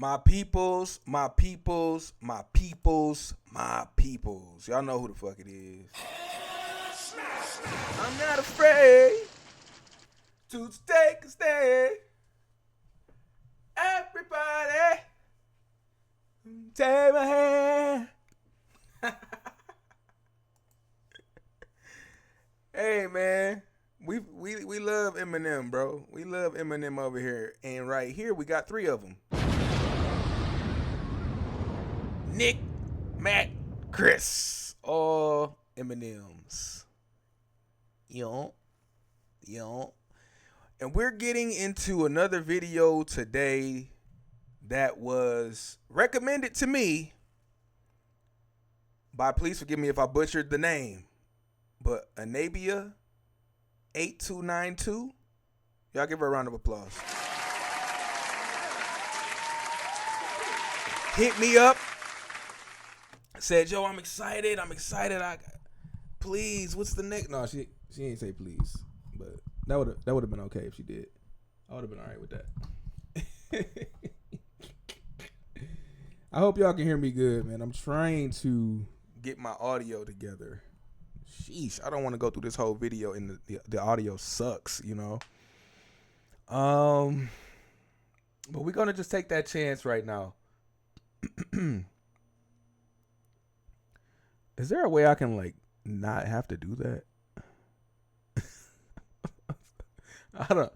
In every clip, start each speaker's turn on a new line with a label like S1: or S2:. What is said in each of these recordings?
S1: My peoples, my peoples, my peoples, my peoples. Y'all know who the fuck it is. I'm not afraid to take a stand. Everybody, take my hand. Hey man, we love Eminem, bro. We love Eminem over here, and right here we got 3 of them. Nick, Matt, Chris, all Eminems. Yo. And we're getting into another video today that was recommended to me by, please forgive me if I butchered the name, but Anabia 8292. Y'all give her a round of applause. Hit me up. Said, yo, I'm excited. Please, what's the next? No, she ain't say please, but that would have been okay if she did. I would have been all right with that. I hope y'all can hear me good, man. I'm trying to get my audio together. Sheesh, I don't want to go through this whole video and the audio sucks, you know. But we're gonna just take that chance right now. Is there a way I can like not have to do that? I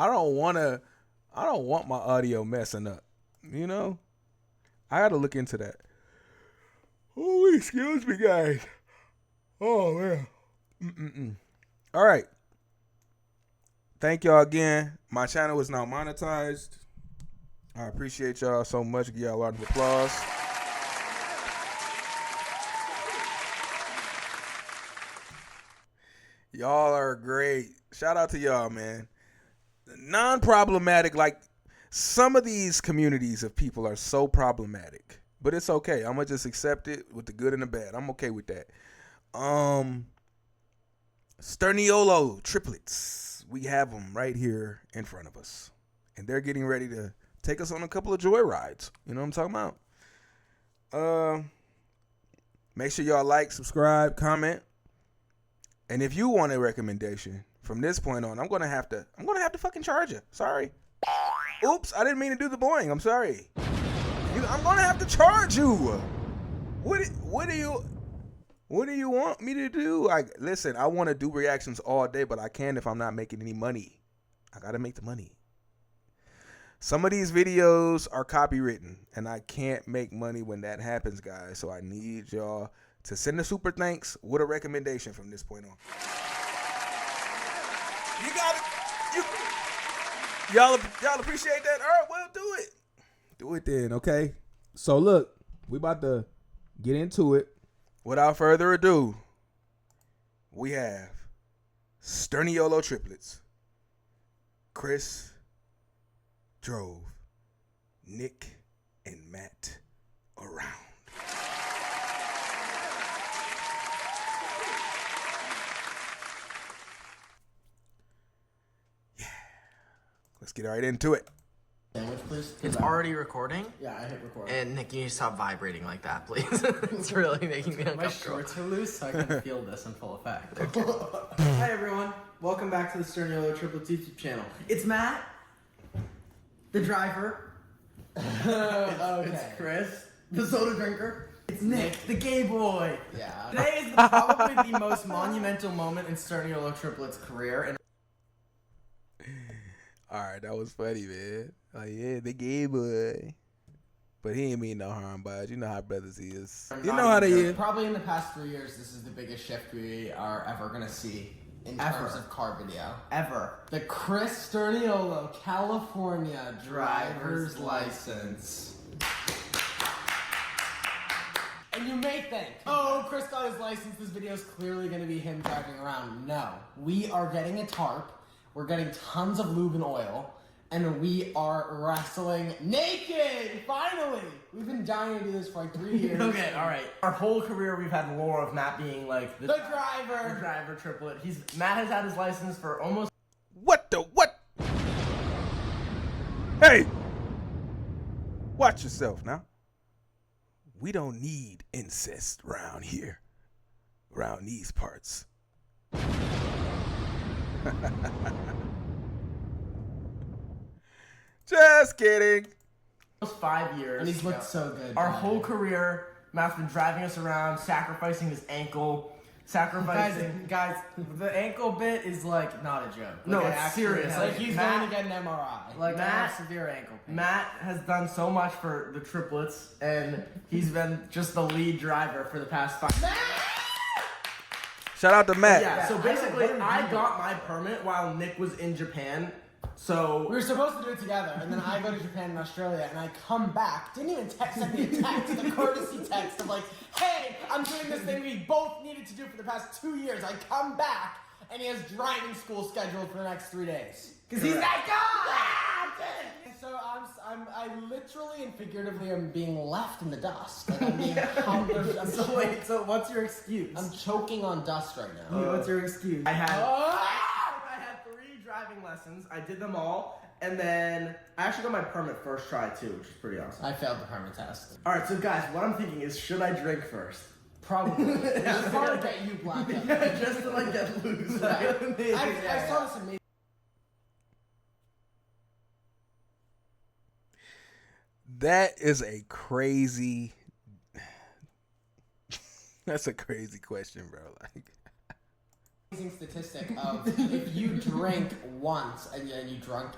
S1: don't want my audio messing up, you know? I gotta look into that. Oh, excuse me, guys. Oh man. All right. Thank y'all again. My channel is now monetized. I appreciate y'all so much. Give y'all a lot of applause. Y'all are great. Shout out to y'all, man. Non-problematic, like some of these communities of people are so problematic, but it's okay. I'm gonna just accept it with the good and the bad. I'm okay with that. Sterniolo triplets. We have them right here in front of us, and they're getting ready to take us on a couple of joy rides. You know what I'm talking about? Make sure y'all like, subscribe, comment. And if you want a recommendation from this point on, I'm gonna have to fucking charge you. Sorry. Oops, I didn't mean to do the boing. I'm sorry. I'm gonna have to charge you. What do you want me to do? Listen, I want to do reactions all day, but I can't if I'm not making any money. I gotta make the money. Some of these videos are copywritten, and I can't make money when that happens, guys. So I need y'all to send a super thanks with a recommendation from this point on. You got it. Y'all appreciate that? All right, well, do it. Do it then, okay? So look, we about to get into it. Without further ado, we have Sterniolo triplets. Chris drove Nick and Matt around. Yeah. Let's get right into it.
S2: Sandwich, please.
S3: It's already recording?
S2: Yeah, I hit record.
S3: And Nick, you need to stop vibrating like that, please. It's really making me uncomfortable.
S2: My shorts are loose, so I can feel this in full effect. Hi, everyone. Welcome back to the Sterniolo Triplets YouTube channel. It's Matt, the driver. It's Chris, the soda drinker. It's Nick, the gay boy. Yeah. Today is probably the most monumental moment in Sterniolo Triplets' career. And
S1: all right, that was funny, man. Oh yeah, the gay boy. But he ain't mean no harm by it. You know how brothers is. You know how they is.
S2: Probably in the past 3 years, this is the biggest shift we are ever gonna see in terms of car video. Ever. The Chris Sterniolo California driver's license. And you may think, oh, Chris got his license. This video is clearly gonna be him driving around. No, we are getting a tarp. We're getting tons of lube and oil, and we are wrestling naked, finally! We've been dying to do this for like 3 years.
S4: Okay, alright. Our whole career we've had lore of Matt being like
S2: the driver!
S4: The driver triplet. Matt has had his license for almost...
S1: What? Hey! Watch yourself now. We don't need incest around here, around these parts. Just kidding.
S4: Those 5 years.
S2: And he's looked so good.
S4: Our whole career, Matt's been driving us around, sacrificing his ankle, sacrificing.
S2: Guys, the ankle bit is like not a joke.
S4: No,
S2: Like,
S4: it's
S2: actually
S4: serious.
S2: has-
S4: Like,
S2: Like
S4: he's
S2: he's
S4: Matt-
S2: going to get an MRI. Like I
S4: Matt-
S2: have severe ankle pain.
S4: Matt has done so much for the triplets, and he's been just the lead driver for the past 5 years.
S1: Shout out to Matt.
S4: Yeah, so
S2: I
S4: basically,
S2: know, what
S4: I
S2: did you
S4: got my permit while Nick was in Japan. So
S2: We were supposed to do it together, and then I go to Japan and Australia, and I come back. Didn't even send me a text, a courtesy text of like, "Hey, I'm doing this thing we both needed to do for the past 2 years." I come back, and he has driving school scheduled for the next 3 days. Cause he's that guy. So I literally and figuratively am being left in the dust. Like I'm being so what's your excuse? I'm choking on dust right now.
S4: what's your excuse? I had 3 driving lessons. I did them all, and then I actually got my permit first try too, which is pretty awesome.
S2: I failed the permit test.
S4: All right, so guys, what I'm thinking is, should I drink first?
S2: Probably. It's hard to get you blacked out.
S4: Yeah, just to like get loose.
S2: I saw this amazing.
S1: That is a crazy. That's a crazy question, bro. Like,
S2: Statistic of if you drink once and then you drunk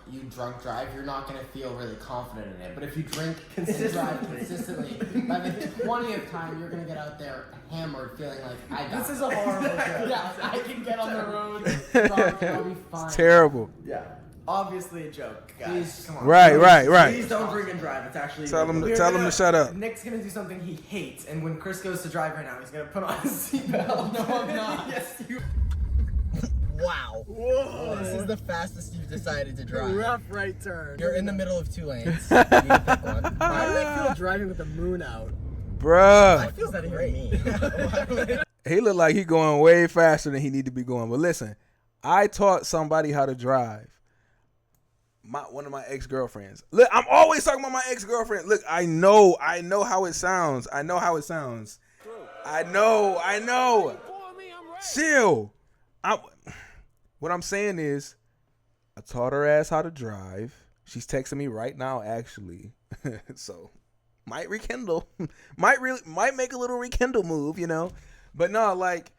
S2: drive, you're not gonna feel really confident in it. But if you drink and drive consistently, by the 20th time you're gonna get out there hammered, feeling like I got
S4: This is a horrible joke.
S2: yeah, I can get on the road, drunk, I'll be fine.
S1: it's terrible.
S4: Yeah, obviously a joke, guys.
S2: Please.
S4: Come on.
S1: Right.
S4: Please don't drink and drive. It's actually
S1: Tell him to shut up.
S4: Nick's gonna do something he hates, and when Chris goes to drive right now, he's gonna put on his seatbelt.
S2: No, I'm not.
S4: Yes, you.
S3: Wow. Whoa. This is the fastest you've decided to drive.
S2: Rough right turn.
S3: You're in the middle of 2 lanes. You need to pick one.
S2: Why do I feel driving with the moon out?
S1: Bruh.
S3: I feel that great.
S1: He look like he going way faster than he need to be going. But listen, I taught somebody how to drive. One of my ex-girlfriends. Look, I'm always talking about my ex-girlfriend. Look, I know how it sounds. I know. Chill. What I'm saying is, I taught her ass how to drive. She's texting me right now, actually. So, might rekindle. might make a little rekindle move, you know. But no, like,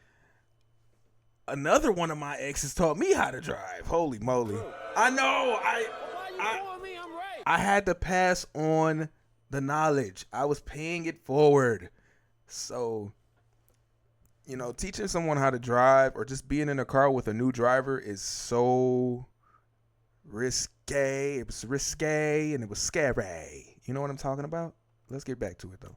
S1: another one of my exes taught me how to drive. Holy moly. I know. I had to pass on the knowledge. I was paying it forward. So, you know, teaching someone how to drive or just being in a car with a new driver is so risque. It was risque and it was scary. You know what I'm talking about? Let's get back to it, though.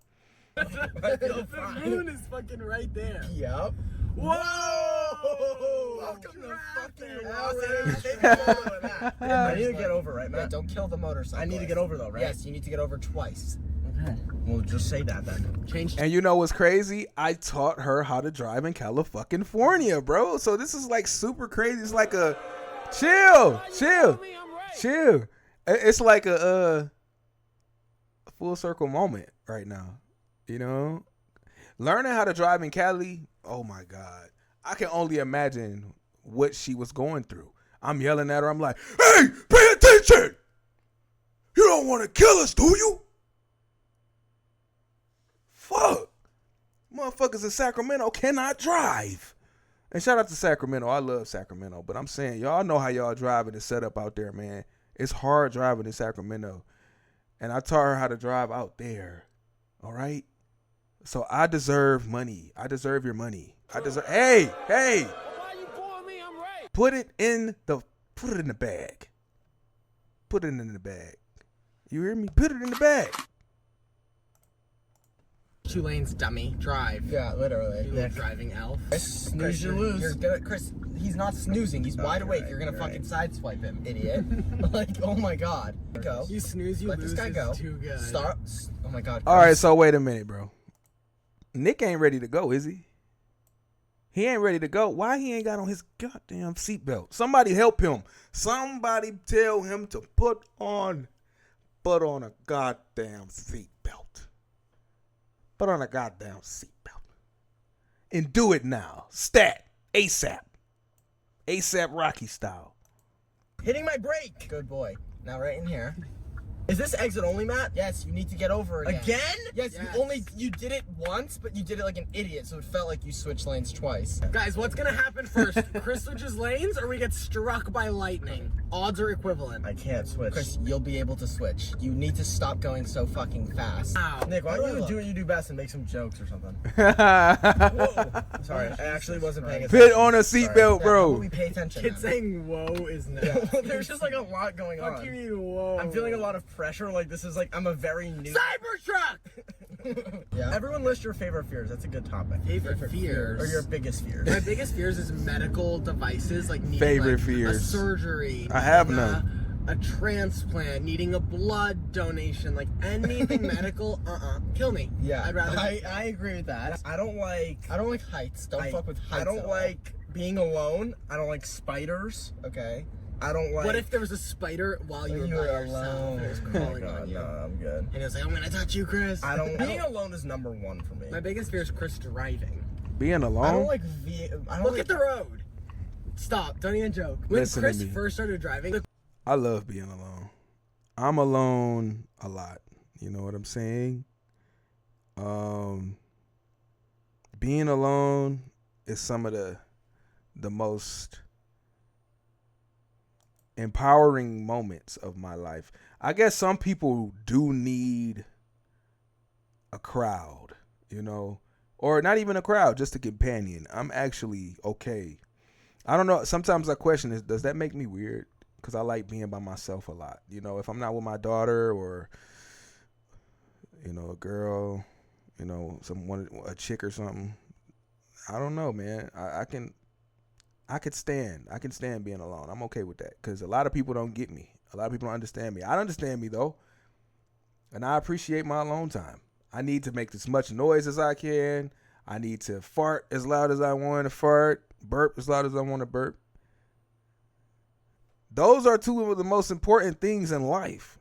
S2: The moon is fucking right there.
S3: Yep.
S2: Whoa!
S3: Welcome to fucking Los Angeles. I need to get over, right, Matt? Don't kill the motorcycle. I need to get over, though, right? Yes, you need to get over twice. Okay. We'll just say that then. Change.
S1: And you know what's crazy? I taught her how to drive in California, bro. So this is like super crazy. It's like a chill. It's like a full circle moment right now. You know, learning how to drive in Cali. Oh my God, I can only imagine what she was going through. I'm yelling at her. I'm like, "Hey, pay attention! You don't want to kill us, do you?" Fuck. Motherfuckers in Sacramento cannot drive. And shout out to Sacramento. I love Sacramento. But I'm saying, y'all know how y'all driving is set up out there, man. It's hard driving in Sacramento. And I taught her how to drive out there. All right? So I deserve money. I deserve your money. Hey. Put it in the bag. Put it in the bag. You hear me? Put it in the bag.
S2: 2 lanes, dummy. Drive.
S3: Yeah, literally.
S2: You driving elf.
S3: Snooze, you lose. You're gonna, Chris, he's not snoozing. He's wide awake. Right, you're gonna fucking sideswipe him, idiot. Like, oh my God. Go.
S2: You snooze, you
S3: Let
S2: lose.
S3: this guy go.
S2: Too good.
S3: Start. Oh my God. Chris.
S1: All right, so wait a minute, bro. Nick ain't ready to go, is he? He ain't ready to go. Why he ain't got on his goddamn seatbelt? Somebody help him. Somebody tell him to put on put on a goddamn seatbelt. Put on a goddamn seatbelt. And do it now. Stat. ASAP. ASAP Rocky style.
S3: Hitting my brake. Good boy. Now right in here. Is this exit only, Matt? Yes, you need to get over again. Again? Yes, you did it once, but you did it like an idiot, so it felt like you switched lanes twice.
S2: Guys, what's gonna happen first? Chris switches lanes or we get struck by lightning? Odds are equivalent.
S3: I can't switch. Chris, you'll be able to switch. You need to stop going so fucking fast.
S2: Ow.
S3: Nick, why don't you do what you do best and make some jokes or something?
S1: Whoa.
S3: Sorry, I actually wasn't paying
S1: Put
S3: attention.
S1: on a seatbelt, bro.
S3: We pay attention.
S2: Kid saying whoa is not.
S3: There's just like a lot going on.
S2: Fuck you, whoa.
S3: I'm feeling a lot of pressure. Like this is like I'm a very new.
S2: Cybertruck!
S3: Yeah. Everyone list your favorite fears. That's a good topic.
S2: Favorite fears.
S3: Or your biggest fears.
S2: My biggest fears is medical devices, like needing
S1: Favorite
S2: like,
S1: fears.
S2: a surgery.
S1: I have
S2: needing
S1: none.
S2: A transplant, needing a blood donation, like anything medical. Kill me.
S3: Yeah,
S2: I'd rather.
S3: I agree with that. I don't like heights. Don't fuck with heights. I don't
S2: at all.
S3: like being alone. I don't like spiders. Okay. I don't like.
S2: What if there was a spider while you were by yourself and it was crawling on you?
S3: No, I'm good.
S2: And it was like, I'm gonna touch you, Chris.
S3: Being alone is number one for me.
S2: My biggest fear is Chris driving.
S1: Being alone?
S3: I don't like
S2: Look at the road. Stop. Don't even joke. When
S1: Listen to
S2: Chris
S1: me.
S2: first started driving,
S1: I love being alone. I'm alone a lot. You know what I'm saying? Being alone is some of the most empowering moments of my life. I guess some people do need a crowd, you know, or not even a crowd, just a companion. I'm actually okay. I don't know. Sometimes I question does that make me weird? Because I like being by myself a lot. You know, if I'm not with my daughter or, you know, a girl, you know, a chick or something. I don't know, man. I can stand being alone. I'm okay with that because a lot of people don't get me. A lot of people don't understand me. I understand me though, and I appreciate my alone time. I need to make as much noise as I can. I need to fart as loud as I want to fart, burp as loud as I want to burp. Those are two of the most important things in life,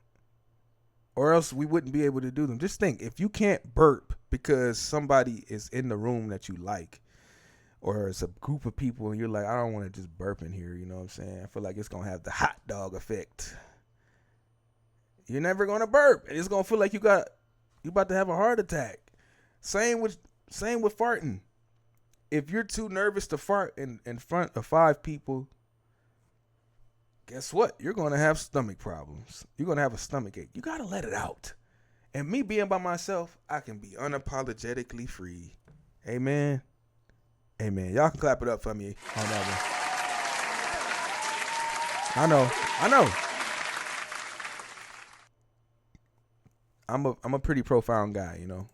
S1: or else we wouldn't be able to do them. Just think, if you can't burp because somebody is in the room that you like, or it's a group of people and you're like, I don't want to just burp in here, you know what I'm saying? I feel like it's going to have the hot dog effect. You're never going to burp. And it's going to feel like you about to have a heart attack. Same with farting. If you're too nervous to fart in front of 5 people, guess what? You're going to have stomach problems. You're going to have a stomach ache. You got to let it out. And me being by myself, I can be unapologetically free. Amen. Amen. Y'all can clap it up for me on that one. I know. I'm a pretty profound guy, you know.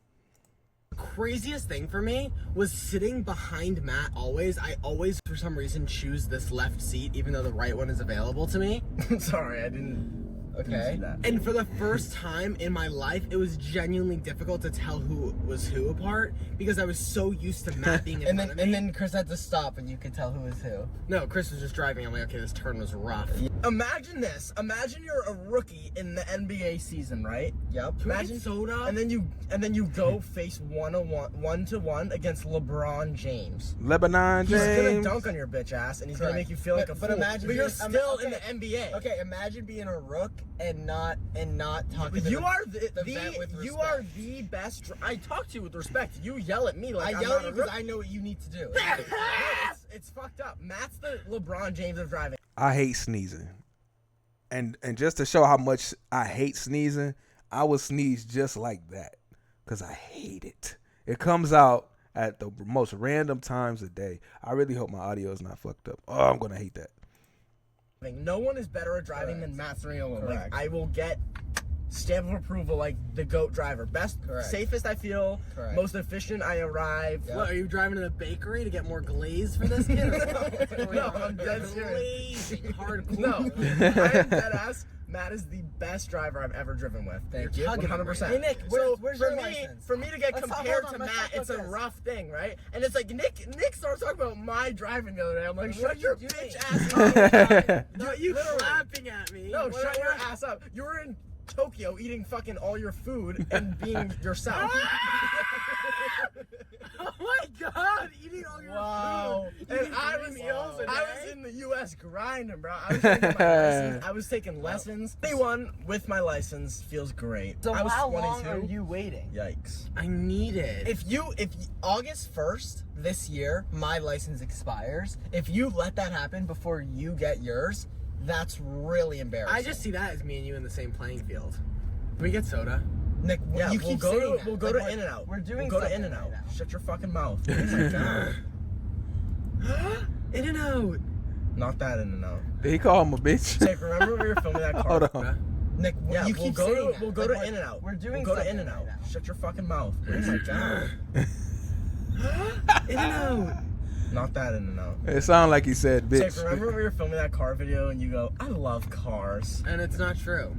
S2: craziest thing for me was sitting behind Matt always. I always, for some reason, choose this left seat, even though the right one is available to me.
S3: Sorry, I didn't. Okay.
S4: see that.
S2: And for the first time in my life, it was genuinely difficult to tell who was who apart because I was so used to Matt being in front of me.
S3: And then Chris had to stop, and you could tell who was who.
S2: No, Chris was just driving. I'm like, okay, this turn was rough.
S3: Imagine this. Imagine you're a rookie in the NBA season, right? Yep.
S2: Can we
S3: Imagine
S2: get soda?
S3: And then you go face one to one against LeBron James.
S1: Lebanon
S3: He's gonna
S1: James.
S3: dunk on your bitch ass, and he's
S2: Correct.
S3: gonna make you feel like a
S5: But
S3: fool.
S5: imagine
S3: but you're
S5: being-
S3: still
S5: okay.
S3: in the NBA.
S5: Okay, imagine being a rook and not talking to
S3: You are the
S5: vet with
S3: you
S5: respect.
S3: are the best. I talk to you with respect. You yell at me like
S5: I
S3: I'm
S5: yell
S3: not
S5: at you
S3: a
S5: because
S3: rookie.
S5: I know what you need to do.
S3: It's fucked up. Matt's the LeBron James of driving.
S1: I hate sneezing. And just to show how much I hate sneezing, I will sneeze just like that because I hate it. It comes out at the most random times a day. I really hope my audio is not fucked up. Oh, I'm going to hate that.
S3: No one is better at driving than Matt Cerniolo. Like,
S5: Correct.
S3: I will get stamp of approval like the GOAT driver. Best,
S5: Correct.
S3: safest I feel,
S5: Correct.
S3: most efficient I arrive.
S5: Yeah.
S2: What, are you driving to the bakery to get more glaze for this kid?
S3: No, I'm dead serious.
S2: Glazing hardcore.
S3: No, I am dead ass. Matt is the best driver I've ever driven with.
S5: Thank
S2: You're
S5: you.
S2: tugging on
S3: 100%.
S2: me.
S5: Hey, Nick,
S3: So
S5: where's
S3: for
S5: your
S3: me,
S5: license?
S3: for me to get
S5: Let's talk
S3: compared
S5: about
S3: to
S5: that. Let's
S3: Matt,
S5: talk
S3: it's a
S5: about this.
S3: rough thing, right? And it's like Nick started talking about my driving the other day. I'm like,
S5: What
S3: shut
S5: are
S3: your
S5: you
S3: bitch
S5: doing?
S3: ass up.
S2: No, you clapping at me.
S3: No,
S2: What
S3: shut
S2: are
S3: your
S2: you-
S3: ass up. You were in Tokyo eating fucking all your food and being yourself.
S2: Oh my god, eating all your food.
S3: And I was in the U.S. grinding, bro. I was taking my license. I was taking lessons. 21 with my license feels great.
S5: So
S3: I was
S5: how
S3: 22.
S5: long are you waiting?
S3: Yikes.
S2: I need it.
S3: If August 1st this year, my license expires. If you let that happen before you get yours, that's really embarrassing.
S2: I just see that as me and you in the same playing field. Can we get soda?
S3: Nick,
S5: Yeah,
S3: you
S5: we'll
S3: keep
S5: go
S3: saying
S5: to-
S3: that. We'll go
S5: like,
S3: to In-N-Out.
S5: we're doing
S3: We'll go to
S5: something
S3: In-N-Out.
S5: right now.
S3: Shut your fucking mouth. Oh my god.
S2: In-N-Out.
S3: Not that In-N-Out.
S1: Did he call him a bitch?
S3: Nick, remember when we were filming that car?
S1: Hold on.
S3: Nick,
S5: Yeah,
S3: you
S5: we'll
S3: keep
S5: go
S3: saying
S5: to-
S3: that. We'll go
S5: like,
S3: to In-N-Out.
S5: we're doing
S3: We'll go to
S5: something
S3: In-N-Out.
S5: right now.
S3: Shut your fucking mouth. Oh my god.
S2: In-N-Out.
S3: Not that In-N-Out.
S1: It sounded like he said
S3: Nick,
S1: bitch.
S3: remember when we were filming that car video and you go, I love cars.
S2: And it's not true.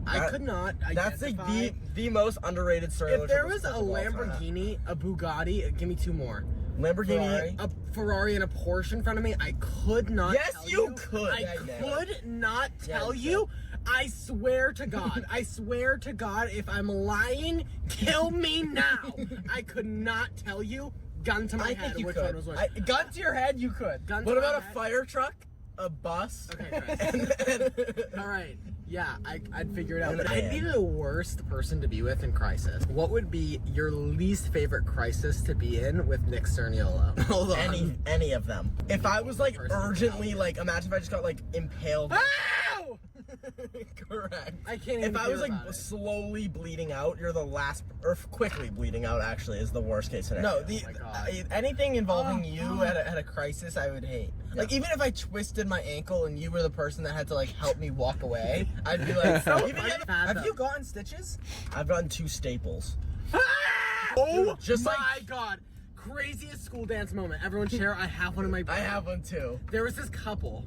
S2: I
S3: That-
S2: could not
S3: That's like
S2: identify.
S3: the most underrated story.
S2: If there was a Lamborghini, a Bugatti, give me two more.
S3: Lamborghini.
S2: A Ferrari and a Porsche in front of me, I could not
S3: Yes,
S2: tell
S3: you could.
S2: I
S3: Yeah, you
S2: could not
S3: Yeah,
S2: tell
S3: you
S2: you. I swear to God. I swear to God, if I'm lying, kill me now. I could not tell you, gun to my
S3: I
S2: head,
S3: think you
S2: which
S3: could.
S2: one was which.
S3: Gun to your head, you could.
S2: Gun to
S3: What
S2: my
S3: about a
S2: head?
S3: fire truck? A bus?
S2: Okay, All right. Yeah, I'd figure it out.
S3: And
S2: But
S3: a
S2: I'd be
S3: man.
S2: the worst person to be with in crisis. What would be your least favorite crisis to be in with Nick Cerniolo? Hold on.
S3: Any of them. If I was like
S2: Person.
S3: urgently like, imagine if I just got like impaled.
S2: Ow!
S3: Correct.
S2: I can't even
S3: If I
S2: hear
S3: was like
S2: about it.
S3: slowly bleeding out, you're the last, or quickly bleeding out actually is the worst case scenario. No,
S2: Oh my God.
S3: anything involving you at a crisis, I would hate. Like even if I twisted my ankle and you were the person that had to like help me walk away, I'd be like, have you gotten stitches? I've gotten 2 staples.
S2: Oh
S3: Just
S2: my
S3: like-
S2: God. Craziest school dance moment. Everyone share. I have one in my brain.
S3: I have one too.
S2: There was this couple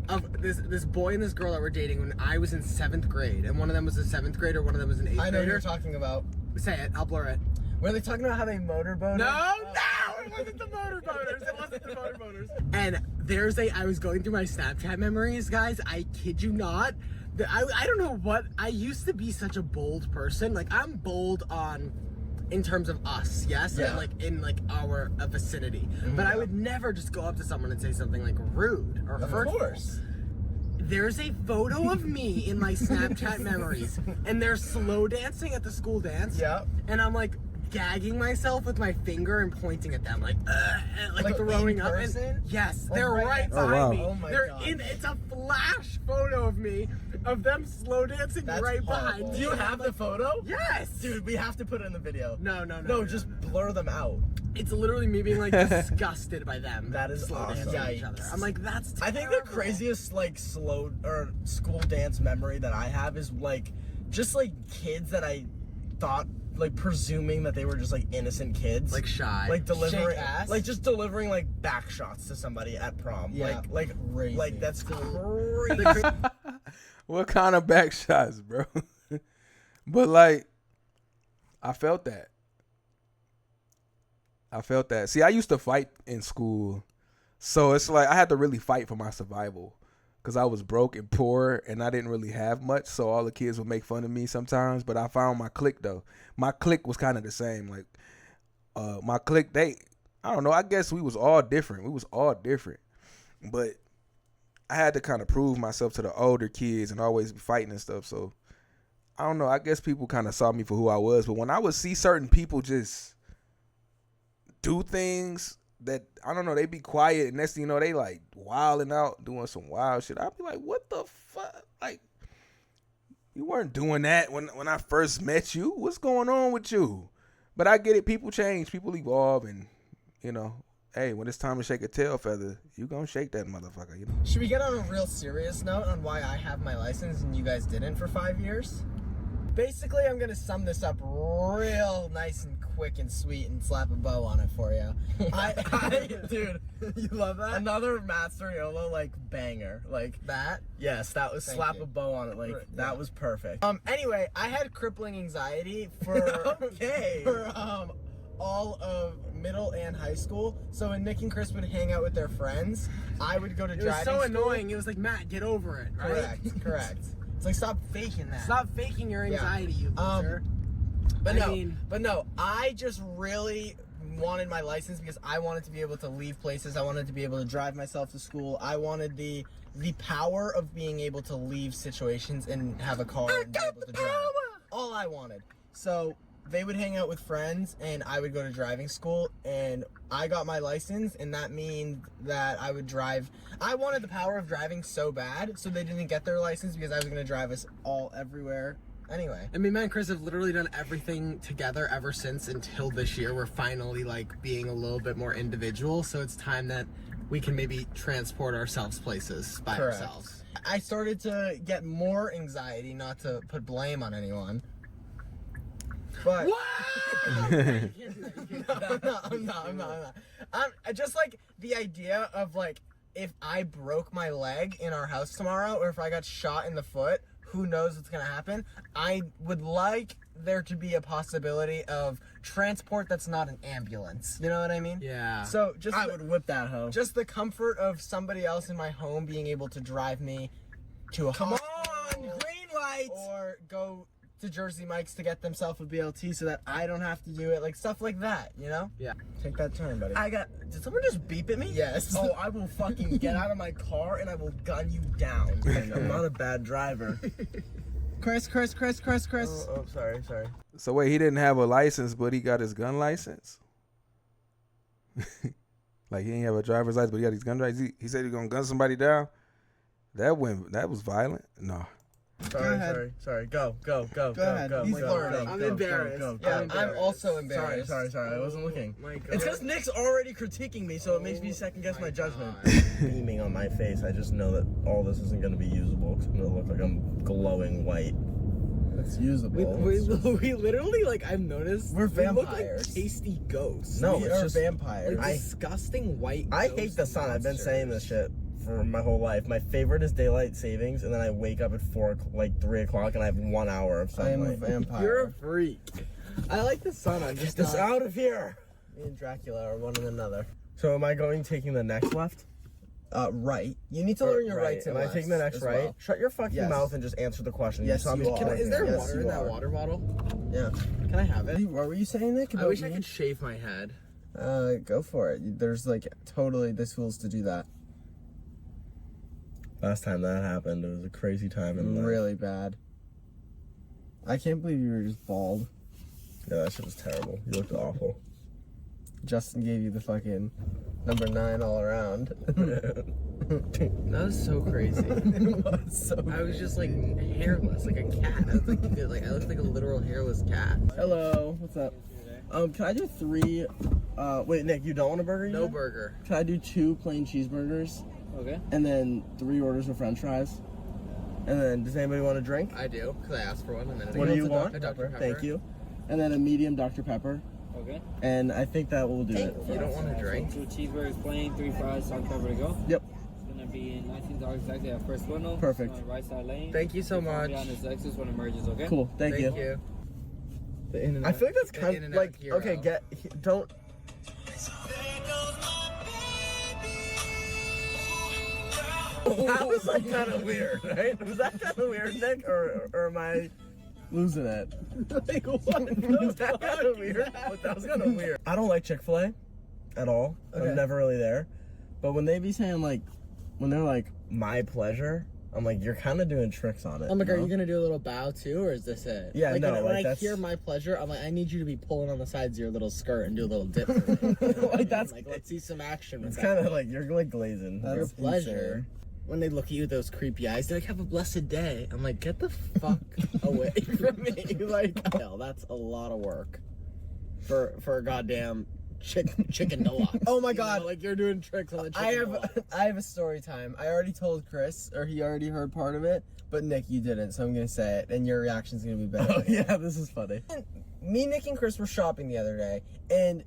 S2: of this boy and this girl that were dating when I was in 7th grade, and one of them was a 7th grader, one of them was an 8th grader.
S3: I know what you're talking about.
S2: Say it. I'll blur it.
S3: Were they talking about how they motorboated?
S2: No, it wasn't the motorboaters. It wasn't the motorboaters. And I was going through my Snapchat memories, guys. I kid you not. I don't know what, I used to be such a bold person. Like, I'm bold in terms of us, yes?
S3: Yeah.
S2: And like in like our vicinity. But I would never just go up to someone and say something like rude or
S3: Of
S2: hurtful.
S3: course.
S2: There's a photo of me in my Snapchat memories, and they're slow dancing at the school dance.
S3: Yeah.
S2: And I'm like gagging myself with my finger and pointing at them, like
S3: Like
S2: throwing
S3: in
S2: up.
S3: person?
S2: Yes,
S3: Like
S2: they're
S3: right
S2: right
S3: next
S1: to
S2: behind
S1: you?
S2: me.
S3: Oh my
S2: They're
S3: God.
S2: it's a flash photo of me, of them slow dancing
S3: That's
S2: right
S3: horrible.
S2: behind me.
S3: Do you have the photo?
S2: Yes.
S3: Dude, we have to put it in the video.
S2: No,
S3: Just blur them out.
S2: It's literally me being like disgusted by them.
S3: That is
S2: slow
S3: awesome.
S2: dancing each other.
S3: Yikes.
S2: I'm like, that's terrible.
S3: I think the craziest like slow or school dance memory that I have is like just like kids that I thought like presuming that they were just like innocent kids.
S2: Like shy.
S3: Like delivering
S5: Shake ass?
S3: like just delivering like back shots to somebody at prom.
S5: Yeah.
S3: Like
S5: Crazy.
S3: like that's crazy.
S1: What kind of back shots, bro? But like, I felt that. See, I used to fight in school, so it's like I had to really fight for my survival because I was broke and poor and I didn't really have much. So all the kids would make fun of me sometimes. But I found my clique though. My clique was kind of the same. Like, my clique, I don't know. I guess we was all different. But I had to kind of prove myself to the older kids and always be fighting and stuff. So I don't know. I guess people kind of saw me for who I was. But when I would see certain people just do things that, I don't know, they be quiet and next thing you know, they like wilding out, doing some wild shit. I'd be like, what the fuck? Like, you weren't doing that when I first met you. What's going on with you? But I get it. People change. People evolve. And, you know, hey, when it's time to shake a tail feather, you gonna shake that motherfucker, you know?
S5: Should we get on a real serious note on why I have my license and you guys didn't for 5 years? Basically, I'm gonna sum this up real nice and quick and sweet and slap a bow on it for you.
S3: Dude, you love that? Another Matt Soriolo like banger. Like
S5: That?
S3: yes, that was
S5: Thank
S3: slap
S5: you.
S3: a bow on it. Like that
S5: Yeah.
S3: was perfect.
S5: Anyway, I had crippling anxiety for
S3: Okay.
S5: for all of middle and high school. So when Nick and Chris would hang out with their friends, I would go to
S2: It was
S5: driving
S2: so
S5: school.
S2: annoying. It was like, Matt, get over it, right?
S5: Correct. It's like, stop faking that.
S2: Stop faking your anxiety, you loser.
S5: But no, I just really wanted my license because I wanted to be able to leave places. I wanted to be able to drive myself to school. I wanted the power of being able to leave situations and have a car and be able to drive. All I wanted. So they would hang out with friends and I would go to driving school, and I got my license, and that means that I would drive. I wanted the power of driving so bad, so they didn't get their license because I was going to drive us all everywhere anyway.
S2: I mean, Matt and Chris have literally done everything together ever since until this year. We're finally like being a little bit more individual, so it's time that we can maybe transport ourselves places by ourselves.
S5: I started to get more anxiety, not to put blame on anyone. But I'm not. I just like the idea of like, if I broke my leg in our house tomorrow, or if I got shot in the foot, who knows what's gonna happen. I would like there to be a possibility of transport that's not an ambulance. You know what I mean?
S2: Yeah.
S5: So just
S3: I would whip that hoe.
S5: just the comfort of somebody else in my home being able to drive me to a
S3: Come
S5: hospital,
S3: on, green lights.
S5: or go to Jersey Mike's to get themselves a BLT so that I don't have to do it, like stuff like that, you know?
S2: Yeah.
S5: Take that turn, buddy.
S3: Did someone just beep at me?
S5: Yes.
S3: Oh, I will fucking get out of my car and I will gun you down. I'm not a bad driver.
S5: Chris.
S3: Oh, sorry.
S1: So wait, he didn't have a license, but he got his gun license? Like, he didn't have a driver's license, but he got his gun license. He said he was gonna gun somebody down. That was violent. No.
S3: Sorry. Go.
S5: Go ahead. He's flirting.
S2: I'm embarrassed.
S5: Yeah, I'm also embarrassed.
S3: Sorry. I wasn't looking.
S2: My God.
S3: It's because Nick's already critiquing me, so it makes me second guess my judgment. Beaming on my face, I just know that all this isn't going to be usable because I'm going to look like I'm glowing white.
S5: It's usable.
S2: We literally, like, I've noticed,
S5: We're
S2: we look
S5: vampires.
S2: like tasty ghosts.
S3: No,
S5: We
S3: it's
S5: are
S3: just
S5: vampires.
S2: Like disgusting white
S3: I
S2: ghost
S3: hate the sun. I've been
S2: monsters.
S3: saying this shit for my whole life. My favorite is daylight savings, and then I wake up at 3 o'clock, and I have 1 hour of
S5: I am a
S3: sunlight.
S5: vampire.
S2: You're a freak. I like the sun. I'm just
S3: Get this
S2: not.
S3: out of here.
S5: Me and Dracula are one and another.
S3: So am I taking the next left?
S5: Right. You need to learn your rights and
S3: Am I
S5: lefts
S3: taking the next
S5: as
S3: right?
S5: well.
S3: Shut your fucking
S5: Yes.
S3: mouth and just answer the question.
S5: Yes,
S3: saw me
S5: you are.
S3: clicking.
S2: Is there
S5: Yes,
S2: water in
S5: you
S2: that
S5: are.
S2: water bottle?
S5: Yeah.
S2: Can I have it?
S5: What were you saying, Nick?
S2: I
S5: about
S2: wish I
S5: me?
S2: could shave my head.
S5: Go for it. There's like totally the tools to do that.
S3: Last time that happened, it was a crazy time in life.
S5: Really bad. I can't believe you were just bald.
S3: Yeah, that shit was terrible. You looked awful.
S5: Justin gave you the fucking number 9 all around.
S2: That was so crazy.
S5: It was so
S2: I was just like hairless, like a cat. I was like, I looked like a literal hairless cat.
S3: Hello, what's up? Can I do 3? Wait, Nick, you don't want a burger?
S2: No
S3: yet?
S2: burger.
S3: Can I do 2 plain cheeseburgers?
S2: Okay.
S3: And then 3 orders of French fries? And then, does anybody want a drink?
S2: I do, because I asked for one a minute ago.
S3: What do you
S5: a
S3: want?
S2: A Dr. Pepper.
S3: Thank you. And then a medium Dr. Pepper.
S6: Okay.
S3: And I think that will do it.
S2: You don't want a drink?
S6: 2 cheeseburgers plain, 3 fries, salt, pepper to go.
S3: Yep.
S6: It's gonna be $19 exactly at first window.
S3: Perfect.
S6: It's on the right side lane.
S2: Thank you so much.
S6: On this exit when it merges, okay?
S3: Cool. Thank you. I feel like that's
S2: The
S3: kind of
S2: In-N-Out
S3: like,
S2: hero.
S3: okay, don't. That was like kind of weird, right? Was that kind of weird, Nick, or am I losing it? Like, what? Was that kind of weird? That was kind of weird. I don't like Chick-fil-A at all.
S5: Okay.
S3: I'm never really there. But when they be saying like, when they're like, my pleasure, I'm like, you're kind of doing tricks on it.
S2: I'm like,
S3: you
S2: are
S3: know?
S2: you gonna do a little bow too, or is this it?
S3: Yeah,
S2: like,
S3: no,
S2: when
S3: like,
S2: I
S3: that's-
S2: hear my pleasure, I'm like, I need you to be pulling on the sides of your little skirt and do a little dip. For me. You know what I mean?
S3: that's-
S2: like, let's see some action. With
S3: It's
S2: that.
S3: kind of like you're like glazing.
S2: Your
S5: That's
S2: pleasure.
S5: insane.
S2: When they look at you with those creepy eyes, they're like, have a blessed day. I'm like, get the fuck away from me. Like, hell, that's a lot of work for a goddamn chicken deluxe.
S5: Oh my
S2: You know,
S5: God.
S2: like, you're doing tricks on the chicken deluxe.
S5: I have a story time. I already told Chris, or he already heard part of it, but Nick, you didn't, so I'm gonna say it, and your reaction's gonna be better.
S3: Oh yeah, this is funny.
S5: Me, Nick, and Chris were shopping the other day, and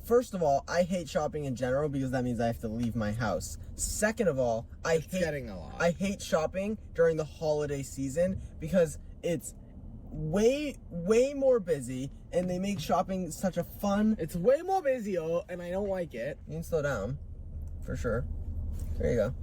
S5: first of all, I hate shopping in general because that means I have to leave my house. Second of all,
S2: It's getting a lot.
S5: I hate shopping during the holiday season because it's way more busy, and they make shopping such a fun.
S2: It's way more busy, and I don't like it.
S5: You can slow down, for sure. There you go.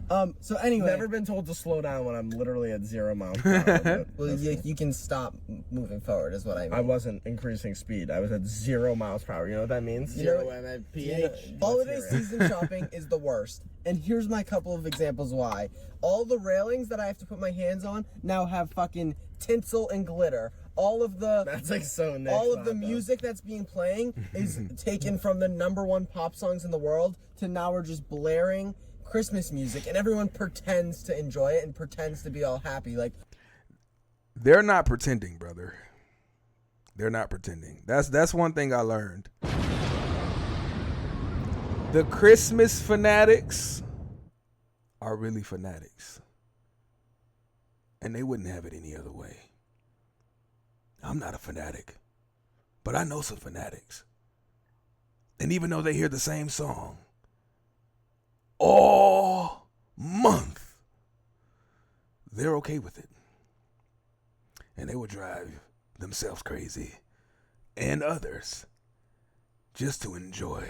S5: So anyway,
S3: Never been told to slow down when I'm literally at 0 miles per hour.
S5: well, you can stop moving forward, is what I mean.
S3: I wasn't increasing speed. I was at 0 miles per hour. You know what that means?
S5: Zero
S3: mph.
S5: Holiday season shopping is the worst. And here's my couple of examples why. All the railings that I have to put my hands on now have fucking tinsel and glitter. All of the
S3: That's like so nice.
S5: all of the music that's being playing is taken from the #1 pop songs in the world to now we're just blaring Christmas music, and everyone pretends to enjoy it and pretends to be all happy. Like,
S1: They're not pretending, brother. They're not pretending. That's one thing I learned. The Christmas fanatics are really fanatics. And they wouldn't have it any other way. I'm not a fanatic, but I know some fanatics. And even though they hear the same song all month, they're okay with it. And they will drive themselves crazy and others just to enjoy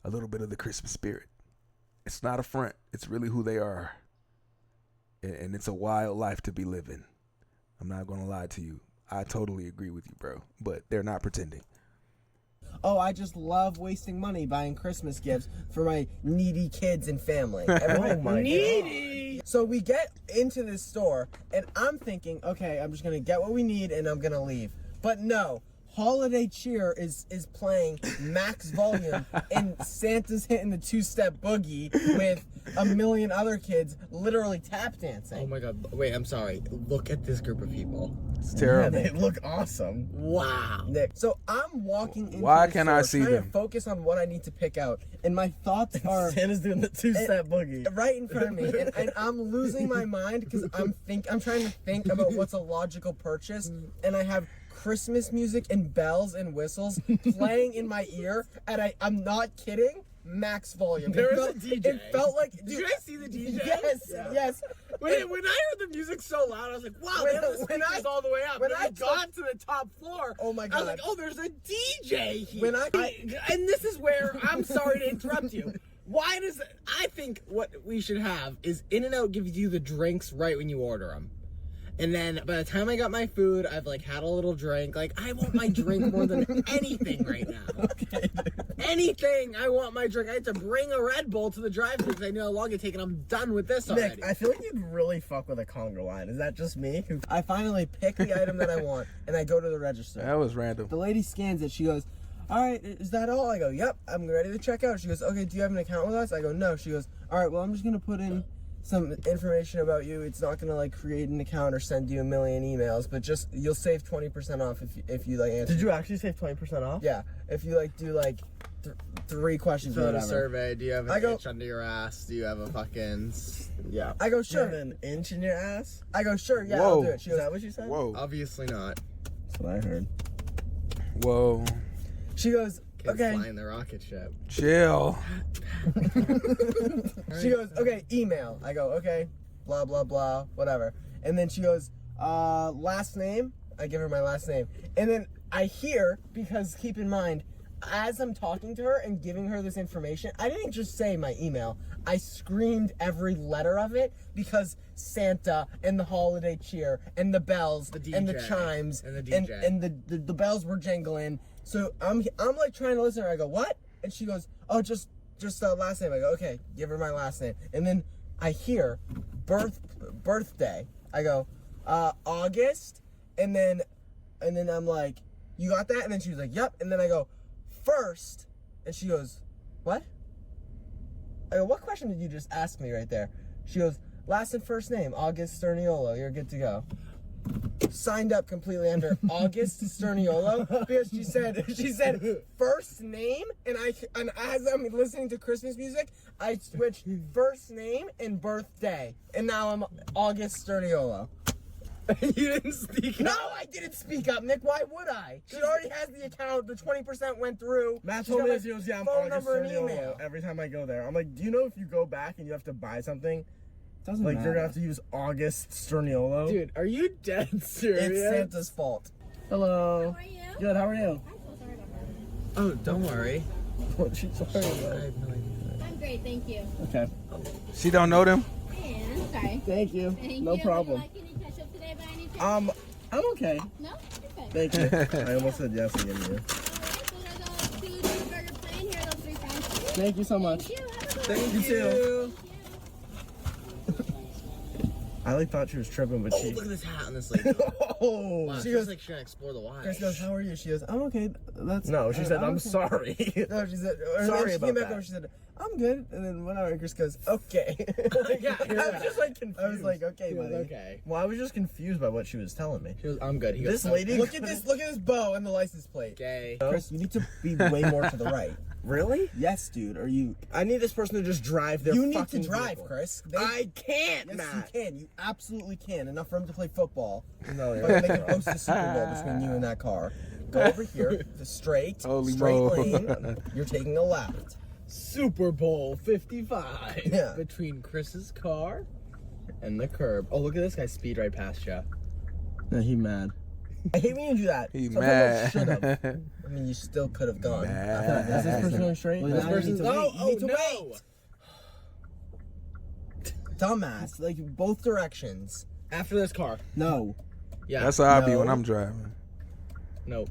S1: a little bit of the Christmas spirit. It's not a front. It's really who they are. And it's a wild life to be living. I'm not going to lie to you. I totally agree with you, bro. But they're not pretending.
S5: oh, I just love wasting money buying Christmas gifts for my needy kids and family.
S3: Oh my
S5: Needy. So we get into this store, and I'm thinking, okay, I'm just gonna get what we need, and I'm gonna leave. But no, Holiday Cheer is playing max volume, and Santa's hitting the two-step boogie with a million other kids literally tap dancing.
S3: Oh my god. Wait, I'm sorry. Look at this group of people.
S1: It's
S3: Yeah,
S1: terrible.
S3: they look awesome.
S5: Wow. Nick. So I'm walking into
S1: Why
S5: the
S1: can't
S5: store
S1: I see
S5: trying
S1: them?
S5: to focus on what I need to pick out, and my thoughts are
S3: Santa's doing the two-step boogie.
S5: right in front of me, and I'm losing my mind because I'm trying to think about what's a logical purchase, and I have Christmas music and bells and whistles playing in my ear, and I'm not kidding, max volume.
S3: There
S5: It
S3: was
S5: felt-
S3: a DJ.
S5: It felt like,
S3: Did
S5: dude,
S3: you guys see the DJ?
S5: Yes,
S3: Yeah.
S5: yes.
S3: When I heard the music so loud, I was like, wow,
S5: When-
S3: they have the
S5: when
S3: speakers
S5: I-
S3: all the way up.
S5: when
S3: When
S5: I
S3: I got to the top floor,
S5: Oh my
S3: I was
S5: God.
S3: like, oh, there's a DJ here.
S5: When
S3: And this is where, I'm sorry to interrupt you. Why does, I think what we should have is In-N-Out gives you the drinks right when you order them. And then by the time I got my food, I've like had a little drink. Like, I want my drink more than anything right now. Anything. I want my drink. I had to bring a Red Bull to the drive-thru because I knew how long it'd take, and I'm done with this already.
S7: Nick, I feel like you'd really fuck with a conga line. Is that just me?
S5: I finally pick the item that I want, and I go to the register.
S1: That was random.
S5: The lady scans it. She goes, all right, is that all? I go, yep, I'm ready to check out. She goes, okay, do you have an account with us? I go, no. She goes, all right, well, I'm just going to put in some information about you. It's not going to, like, create an account or send you a million emails, but just, you'll save 20% off if you like, answer.
S7: Did you actually save 20% off?
S5: Yeah, if you, like, do, like, 3 questions or
S3: Fill out a
S5: whatever.
S3: survey. Do you have
S5: I
S3: an
S5: go-
S3: itch under your ass? Do you have a fucking... Yeah.
S5: I go,
S7: You
S5: sure.
S7: have an inch in your ass?
S5: I go, sure, yeah, I'll do
S1: Whoa.
S5: it. She
S7: Is
S5: goes,
S7: that what you said?
S1: Whoa.
S3: Obviously not.
S7: That's what I heard.
S1: Whoa.
S5: she goes,
S3: Kids
S5: okay.
S3: flying the rocket ship.
S1: Chill.
S5: She goes, okay, email. I go, okay, blah, blah, blah, whatever. And then she goes, last name? I give her my last name. And then I hear, because keep in mind, as I'm talking to her and giving her this information, I didn't just say my email. I screamed every letter of it because Santa and the holiday cheer and the bells and the
S3: DJ
S5: chimes
S3: and the DJ.
S5: and the bells were jingling. So I'm like trying to listen to her. I go, what? And she goes, oh, just last name. I go, okay, give her my last name. And then I hear birthday. I go, August. And then I'm like, you got that? And then she was like, yep. And then I go, first. And she goes, what? I go, what question did you just ask me right there? She goes, last and first name, August Sterniolo. You're good to go. Signed up completely under August Sterniolo because she said first name, and as I'm listening to Christmas music, I switched first name and birthday, and now I'm August Sterniolo.
S3: You didn't speak
S5: No, I didn't speak up, Nick. Why would I? She already has the account. The 20% went through.
S7: Matt
S5: She's
S7: told
S5: got
S7: me
S5: my
S7: this. He goes, yeah, I'm
S5: phone
S7: August
S5: number and
S7: Sterniolo
S5: email.
S7: every time I go there. I'm like, do you know if you go back and you have to buy something,
S5: Doesn't
S7: like
S5: matter.
S7: you're gonna have to use August Sterniolo?
S3: Dude, are you dead serious?
S5: It's Santa's fault.
S7: Hello.
S8: How are you?
S7: Good. How are you?
S8: I'm so sorry about that.
S3: Oh, don't worry.
S7: What you talking
S3: I
S7: about?
S3: have no idea.
S8: I'm I'm great, thank you.
S7: Okay.
S1: She don't know them?
S8: Man, okay.
S7: Thank you.
S8: Thank
S7: No
S8: you.
S7: problem.
S8: Would you like any ketchup today by any chance?
S7: I'm okay.
S8: No? Okay.
S7: Thank you. I almost said yes again. Yeah.
S8: Alright, so are those 2 cheeseburger plain here, those 3 fries.
S7: Thank you so much.
S8: Thank you. Have a good
S7: Thank
S8: one.
S7: you too. I like thought she was tripping, but
S3: Oh,
S7: she.
S3: look at this hat on this lady.
S7: Oh.
S3: Wow,
S5: She
S3: she
S5: goes-
S3: was like trying to explore the wild.
S5: Chris goes, "How are you?" She goes, "I'm okay." That's
S7: No, she said, "I'm
S5: okay."
S7: sorry."
S5: No, she said,
S7: Sorry
S5: she
S7: about
S5: came back
S7: that.
S5: over. She said, "I'm good." And then went out, and Chris goes, "Okay."
S3: Yeah,
S7: I was just like confused.
S5: I was like, "Okay,
S3: She was
S5: buddy."
S3: okay.
S7: Well, I was just confused by what she was telling me.
S3: She was, I'm good. He goes,
S7: This
S3: "I'm
S7: lady.
S5: Look at this! Look at this bow and the license plate.
S3: gay.
S5: Chris, you need to be way more to the right.
S7: Really?
S5: Yes, dude. Are you?
S7: I need this person to just drive their
S5: You need to
S7: fucking
S5: drive,
S7: vehicle.
S5: Chris.
S7: I can't,
S5: Yes,
S7: Matt.
S5: you can. You absolutely can. Enough for him to play football.
S7: No,
S5: But make it host the Super Bowl between you and that car. Go over here, the straight
S1: Holy
S5: mo.
S1: lane.
S5: You're taking a left.
S3: Super Bowl 55
S5: Yeah.
S3: between Chris's car and the curb. Oh, look at this guy speed right past you.
S7: No, he mad. I hate when you do that.
S1: He
S7: Sometimes I
S1: mad.
S7: should've.
S5: I mean, you still could have gone.
S1: Mad.
S7: Is this person going straight?
S5: Well,
S3: This
S5: now you
S3: person's
S5: need to wait. You need to
S3: no.
S5: wait. Dumbass. Like both directions.
S3: After this car.
S5: No.
S3: Yeah.
S1: That's how I be when
S5: No.
S1: I'm driving.
S3: No,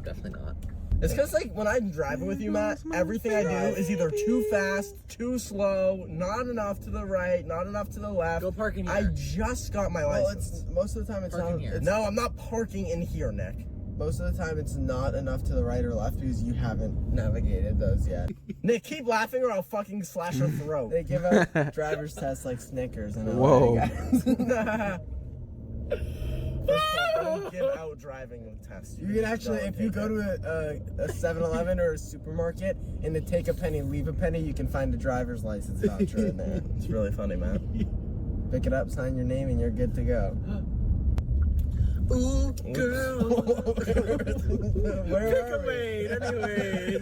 S3: definitely not.
S7: It's because, like, when I'm driving with you, Matt, everything I do is either too fast, too slow, not enough to the right, not enough to the left.
S3: Go park in
S7: I
S3: here.
S7: just got my
S5: Well,
S7: license.
S5: it's most of the time it's
S3: Park in
S5: not.
S3: here.
S5: It's,
S7: No, I'm not parking in here, Nick.
S5: most of the time it's not enough to the right or left because you haven't navigated those yet.
S7: Nick, keep laughing or I'll fucking slash your throat.
S5: They give out driver's tests like Snickers and
S1: Whoa.
S5: guys.
S7: First of all, don't give out driving tests.
S5: You can actually, if you go to a 7-Eleven or a supermarket and to take a penny, leave a penny, you can find a driver's license voucher in there.
S7: It's really funny, man.
S5: Pick it up, sign your name, and you're good to go.
S3: Ooh, girl.
S5: Where
S3: Pick
S5: are
S3: a
S5: we?
S3: maid, anyway.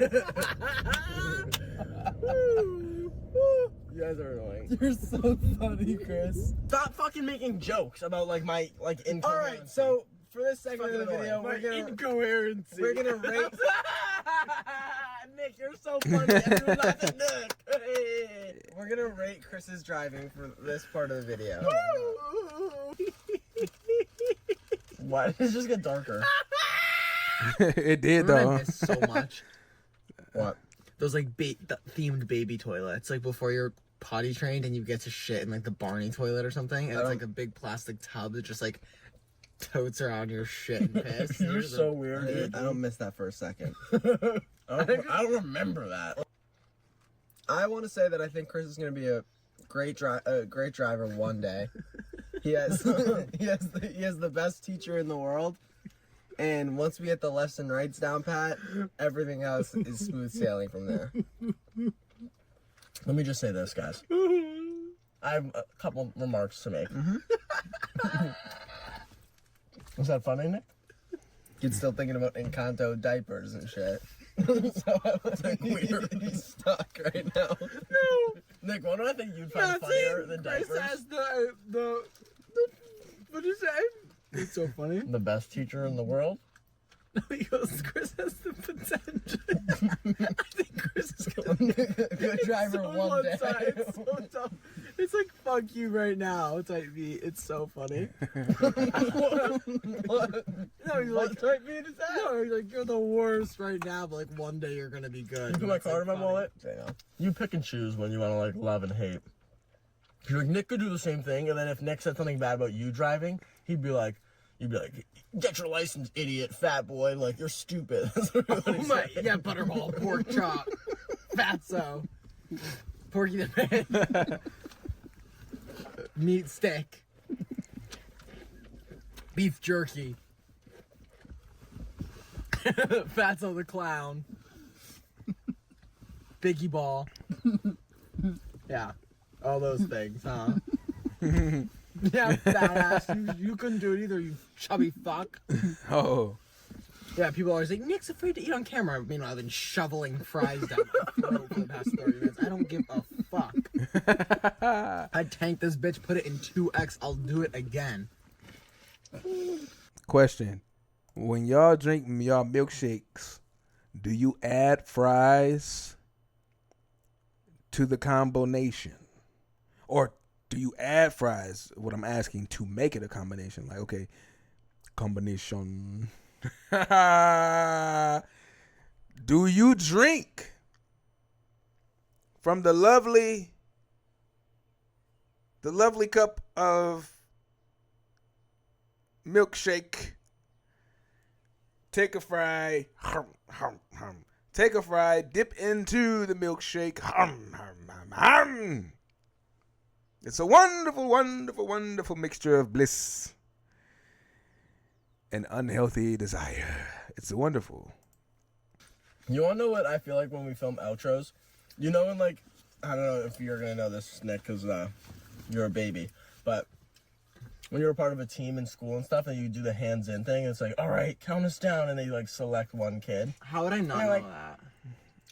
S7: You guys are annoying.
S5: You're so funny, Chris.
S7: Stop fucking making jokes about like my like incoherency.
S5: All right, so for this segment
S7: Fucking
S5: of the video,
S7: annoying.
S3: Incoherency.
S5: we're gonna rate.
S7: Nick, you're so funny. Everyone laugh at Nick.
S5: We're gonna rate Chris's driving for this part of the video.
S7: Why does it just get darker?
S1: It did
S3: Remember I
S1: though.
S3: miss so much.
S5: What?
S3: Those like themed baby toilets, like before you're potty trained and you get to shit in like the Barney toilet or something, and it's like a big plastic tub that just like totes around your shit and piss.
S7: You're so weird, dude.
S5: I don't miss that for a second.
S7: I don't remember that.
S5: I want to say that I think Chris is gonna be a great driver one day. He has he has the best teacher in the world. And once we get the lefts and rights down pat, everything else is smooth sailing from there.
S7: Let me just say this, guys. I have a couple remarks to make. Was that funny, Nick?
S5: Kid's still thinking about Encanto diapers and shit. So I was like, weird. He's stuck right now.
S3: No.
S7: Nick, what do I think you'd find funnier than
S3: Chris
S7: diapers?
S3: has the what did you say? It's so funny.
S7: The best teacher in the world?
S3: He goes, Chris has the potential. I think Chris is gonna
S5: Good driver
S3: so
S5: one day.
S3: one-sided, It's so dumb. It's like fuck you right now type B. It's so funny. No, he's like
S5: type beat is that?
S3: no, he's like you're the worst right now, but like one day you're gonna be good.
S7: You put my
S3: It's,
S7: card in
S3: like,
S7: my
S3: funny.
S7: wallet?
S5: Say no.
S7: You pick and choose when you want to like love and hate. You're like, Nick could do the same thing, and then if Nick said something bad about you driving, you'd be like, get your license, idiot, fat boy, like you're stupid. That's what
S3: Oh
S7: he
S3: my,
S7: said.
S3: yeah, butterball, pork chop, fatso, Porky the Man, meat stick, beef jerky, Fatso the Clown, Biggie Ball. Yeah, all those things, huh? Yeah, badass. You couldn't do it either, you chubby fuck.
S1: Oh.
S3: Yeah, people are always like, Nick's afraid to eat on camera. Meanwhile, I've been shoveling fries down my throat for the past 30 minutes. I don't give a fuck. I'd tank this bitch, put it in 2X. I'll do it again.
S1: Question. When y'all drink y'all milkshakes, do you add fries to the combination? Or do you add fries? What I'm asking, to make it a combination. Like, okay, combination. Do you drink from the lovely cup of milkshake? Take a fry, take a fry, dip into the milkshake. It's a wonderful, wonderful, wonderful mixture of bliss and unhealthy desire. It's wonderful.
S7: You wanna know what I feel like when we film outros? You know when, like, I don't know if you're gonna know this, Nick, because you're a baby, but when you're a part of a team in school and stuff and you do the hands in thing, it's like, all right, count us down, and they like select one kid.
S2: How would I not know
S7: like-
S2: that?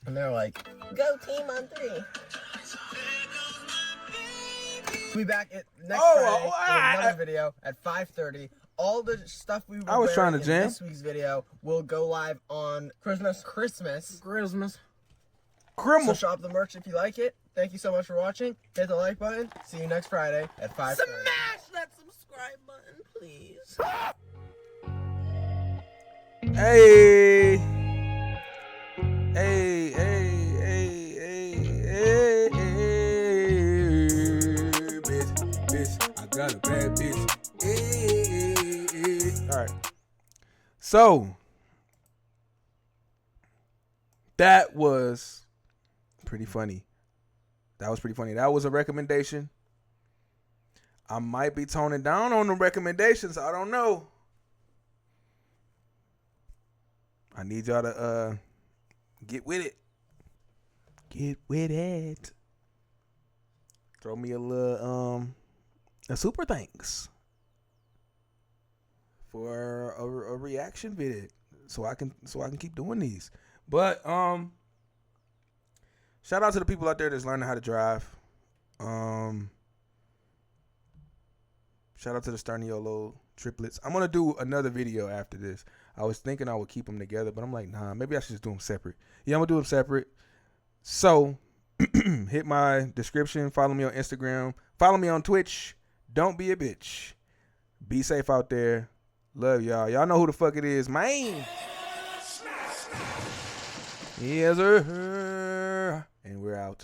S7: And they're like, go team on 3. We'll be back next Friday with another video at 5:30. All the stuff we were
S1: I was trying to
S7: wearing
S1: jam.
S7: in this week's video will go live on Christmas.
S2: Christmas.
S7: So shop the merch if you like it. Thank you so much for watching. Hit the like button. See you next Friday at 5:30.
S2: Smash that subscribe button, please.
S1: Hey. Hey, hey, hey, hey, hey, bitch, I got a bad bitch. Hey. All right. So, that was pretty funny. That was a recommendation. I might be toning down on the recommendations. I don't know. I need y'all to get with it. Get with it. Throw me a little a super thanks for a reaction video so I can keep doing these. But shout out to the people out there that's learning how to drive. Shout out to the Sterniolo triplets. I'm gonna do another video after this. I was thinking I would keep them together, but I'm like, nah, maybe I should just do them separate. Yeah, I'm gonna do them separate. So hit my description. Follow me on Instagram. Follow me on Twitch. Don't be a bitch. Be safe out there. Love y'all. Y'all know who the fuck it is, man. Yes, sir. And we're out.